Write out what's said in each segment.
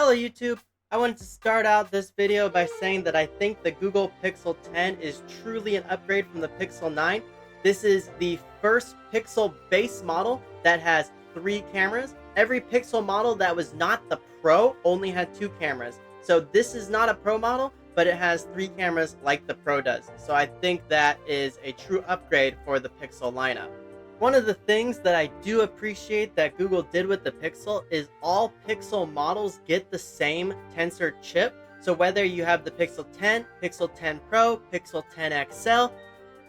Hello YouTube! I wanted to start out this video by saying that I think the Google Pixel 10 is truly an upgrade from the Pixel 9. This is the first Pixel base model that has 3 cameras. Every Pixel model that was not the Pro only had 2 cameras. So this is not a Pro model, but it has 3 cameras like the Pro does. So I think that is a true upgrade for the Pixel lineup. One of the things that I do appreciate that Google did with the Pixel is all Pixel models get the same Tensor chip. So whether you have the Pixel 10, Pixel 10 Pro, Pixel 10 XL,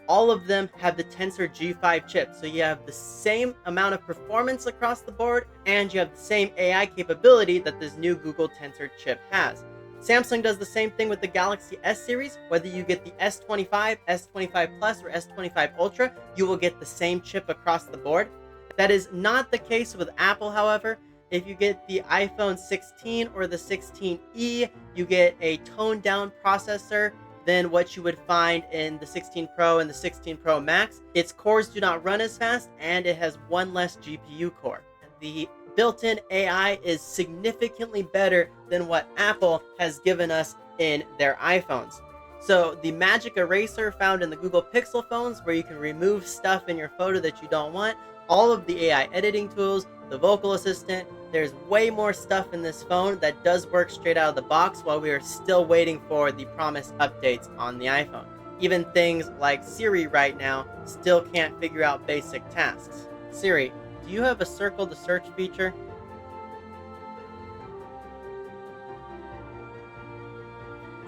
all of them have the Tensor G5 chip. So you have the same amount of performance across the board, and you have the same AI capability that this new Google Tensor chip has. Samsung does the same thing with the Galaxy S series. Whether you get the S25, S25 Plus, or S25 Ultra, you will get the same chip across the board. That is not the case with Apple, however. If you get the iPhone 16 or the 16e, you get a toned down processor than what you would find in the 16 Pro and the 16 Pro Max. Its cores do not run as fast, and it has one less GPU core. The built-in AI is significantly better than what Apple has given us in their iPhones. So the magic eraser found in the Google Pixel phones, where you can remove stuff in your photo that you don't want, all of the AI editing tools, the vocal assistant, there's way more stuff in this phone that does work straight out of the box, while we are still waiting for the promised updates on the iPhone. Even things like Siri right now still can't figure out basic tasks. Siri, do you have a circle to search feature?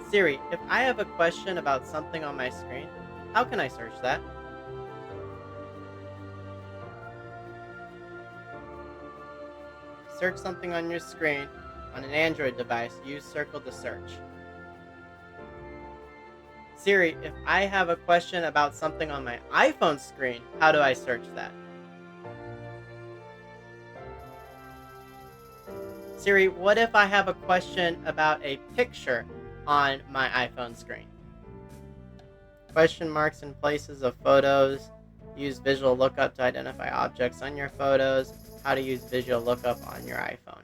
Siri, if I have a question about something on my screen, how can I search that? Search something on your screen on an Android device, use circle to search. Siri, if I have a question about something on my iPhone screen, how do I search that? Siri, what if I have a question about a picture on my iPhone screen? Question marks in places of photos. Use visual lookup to identify objects on your photos. How to use visual lookup on your iPhone.